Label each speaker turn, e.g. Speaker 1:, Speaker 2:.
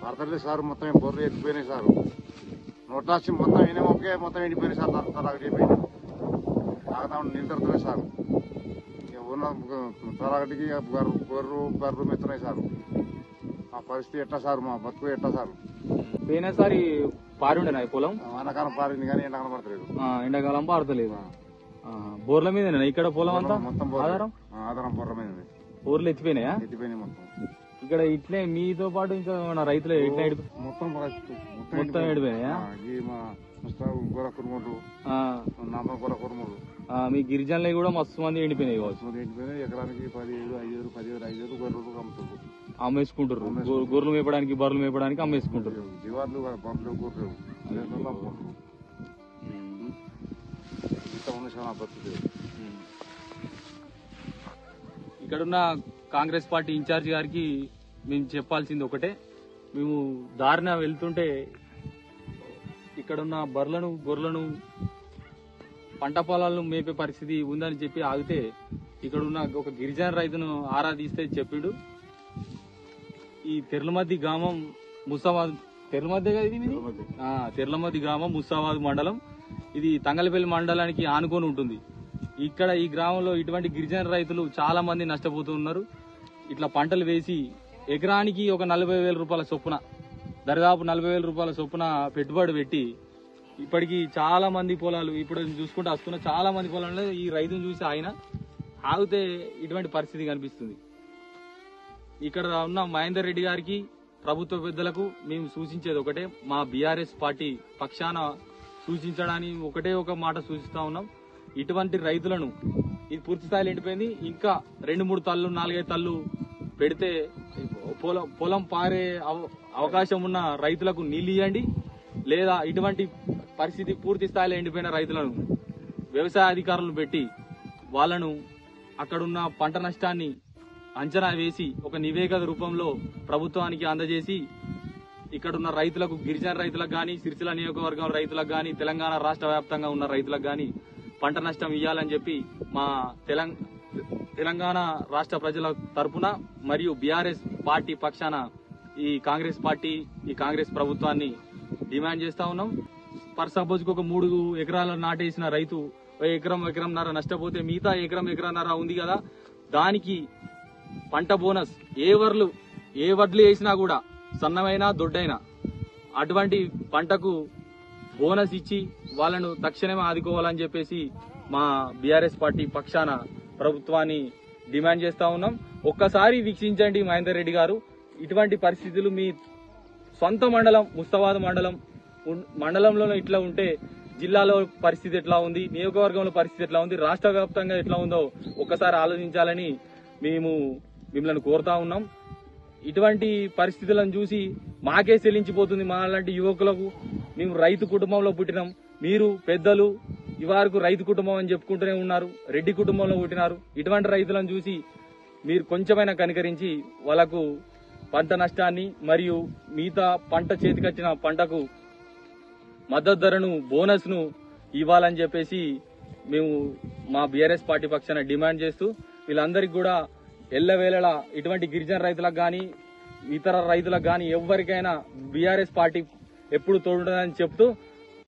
Speaker 1: పడతలేదు సార్. మొత్తం బొర్రెలు ఎత్తిపోయినాయి సార్. నోట్లాసి మొత్తం ఇనమొక్కే మొత్తం ఎండిపోయినాయి సార్. తరాగటి అయిపోయింది. తాగుతా నింతరుతున్నాయి సార్. ఉన్న తరాగటికి బర్రు మెత్తున్నాయి సార్. ఆ పరిస్థితి ఎట్లా సార్? మా బతుకు ఎట్లా సార్?
Speaker 2: పోయినసారి పారుండేనా పొలం?
Speaker 1: వానాకాలం పారింది కానీ ఎండాకాలం పడతలేదు.
Speaker 2: ఎండాకాలం పారతలేదు. బోర్ల మీద ఇక్కడ పొలం అంతా
Speaker 1: మొత్తం ఆధారం బొర్ర మీద
Speaker 2: బోర్లు ఎత్తిపోయినాయా?
Speaker 1: ఎత్తిపోయినాయి మొత్తం. ఇక్కడ
Speaker 2: ఇట్లే మీతో పాటు ఇంకా రైతులు ఇట్లా మొత్తం ఎడిపోయినాయా? గొర్ర కురుములు, నమ్మ గొర్ర కురుములు. మీ గిరిజనులు కూడా మస్తు మంది ఎండిపోయినాయి కావచ్చు. ఎండిపోయినాయి. ఎకరానికి 17,000 గొర్రెలు అమ్ముతారు, అమ్మేసుకుంటారు. గొర్రెలు మేపడానికి బర్రెలు మేపడానికి అమ్మేసుకుంటారు. జీవార్లు పంపులు గొర్రెలు ఇక్కడున్న కాంగ్రెస్ పార్టీ ఇన్ఛార్జి గారికి మేము చెప్పాల్సింది ఒకటే. మేము దారిన వెళ్తుంటే ఇక్కడున్న బర్రెలను గొర్రెలను పంట పొలాలను మేపే పరిస్థితి ఉందని చెప్పి ఆగితే ఇక్కడున్న ఒక గిరిజన రైతును ఆరాధిస్తే చెప్పిండు. ఈ తెర్లమద్ది గ్రామం ముసాబాద్ తెర్లమద్ది గ్రామం ముసాబాద్ మండలం. ఇది తంగలపల్లి మండలానికి ఆనుకొని ఉంటుంది. ఇక్కడ ఈ గ్రామంలో ఇటువంటి గిరిజన రైతులు చాలా మంది నష్టపోతున్నారు. ఇట్లా పంటలు వేసి ఎకరానికి ఒక 40,000 రూపాయల చొప్పున, దరిదాపు 40,000 రూపాయల చొప్పున పెట్టుబడి పెట్టి ఇప్పటికి చాలా మంది పొలాలు ఇప్పుడు చూసుకుంటూ వస్తున్న చాలా మంది పొలాల్లో ఈ రైతును చూసి ఆయన ఆగితే ఇటువంటి పరిస్థితి కనిపిస్తుంది. ఇక్కడ ఉన్న మహేందర్ రెడ్డి గారికి ప్రభుత్వ పెద్దలకు మేము సూచించేది ఒకటే. మా బీఆర్ఎస్ పార్టీ పక్షాన సూచించడానికి ఒకటే ఒక మాట సూచిస్తా ఉన్నాం. ఇటువంటి రైతులను ఇది పూర్తి స్థాయిలో ఎండిపోయింది. ఇంకా 2-3 తల్లు 4-5 తల్లు పెడితే పొలం పారే అవకాశం ఉన్న రైతులకు నీళ్లు ఇవ్వండి. లేదా ఇటువంటి పరిస్థితి పూర్తి స్థాయిలో ఎండిపోయిన రైతులను వ్యవసాయ అధికారులను పెట్టి వాళ్లను అక్కడున్న పంట నష్టాన్ని అంచనా వేసి ఒక నివేదిక రూపంలో ప్రభుత్వానికి అందజేసి ఇక్కడున్న రైతులకు, గిరిజన రైతులకు గాని, సిరిసిల్ల నియోజకవర్గం రైతులకు గాని, తెలంగాణ రాష్ట్ర వ్యాప్తంగా ఉన్న రైతులకు గాని పంట నష్టం ఇవ్వాలని చెప్పి మా తెలంగాణ రాష్ట్ర ప్రజల తరపున మరియు బీఆర్ఎస్ పార్టీ పక్షాన ఈ కాంగ్రెస్ పార్టీ, ఈ కాంగ్రెస్ ప్రభుత్వాన్ని డిమాండ్ చేస్తా ఉన్నాం. ఫర్ సపోజ్ ఒక 3 ఎకరాలు నాటేసిన రైతు ఎకరంన్నర నష్టపోతే మిగతా ఎకరంన్నర ఉంది కదా, దానికి పంట బోనస్ ఏ వడ్లు వేసినా కూడా సన్నమైనా దొడ్డైనా అటువంటి పంటకు బోనస్ ఇచ్చి వాళ్ళను తక్షణమే ఆదుకోవాలని చెప్పేసి మా బీఆర్ఎస్ పార్టీ పక్షాన ప్రభుత్వాన్ని డిమాండ్ చేస్తా ఉన్నాం. ఒక్కసారి వీక్షించండి మహేందర్ రెడ్డి గారు. ఇటువంటి పరిస్థితులు మీ సొంత మండలం ముస్తాబాద్ మండలంలో ఇట్లా ఉంటే జిల్లాలో పరిస్థితి ఎట్లా ఉంది, నియోజకవర్గంలో పరిస్థితి ఎట్లా ఉంది, రాష్ట్ర వ్యాప్తంగా ఎట్లా ఉందో ఒక్కసారి ఆలోచించాలని మేము మిమ్మల్ని కోరుతా ఉన్నాం. ఇటువంటి పరిస్థితులను చూసి మాకే చెల్లించిపోతుంది. మా లాంటి యువకులకు, మేము రైతు కుటుంబంలో పుట్టినాం. మీరు పెద్దలు ఇవరకు రైతు కుటుంబం అని చెప్పుకుంటూనే ఉన్నారు, రెడ్డి కుటుంబంలో పుట్టినారు. ఇటువంటి రైతులను చూసి మీరు కొంచెమైనా కనికరించి వాళ్ళకు పంట నష్టాన్ని మరియు మిగతా పంట చేతికొచ్చిన పంటకు మద్దతు ధరను, బోనస్ ను ఇవ్వాలని చెప్పేసి మేము మా బీఆర్ఎస్ పార్టీ పక్షాన డిమాండ్ చేస్తూ వీళ్ళందరికీ కూడా ఎల్లవేళలా ఇటువంటి గిరిజన రైతులకు గాని, ఇతర రైతులకు గాని ఎవరికైనా బీఆర్ఎస్ పార్టీ ఎప్పుడు తోడుంటుందని చెప్తూ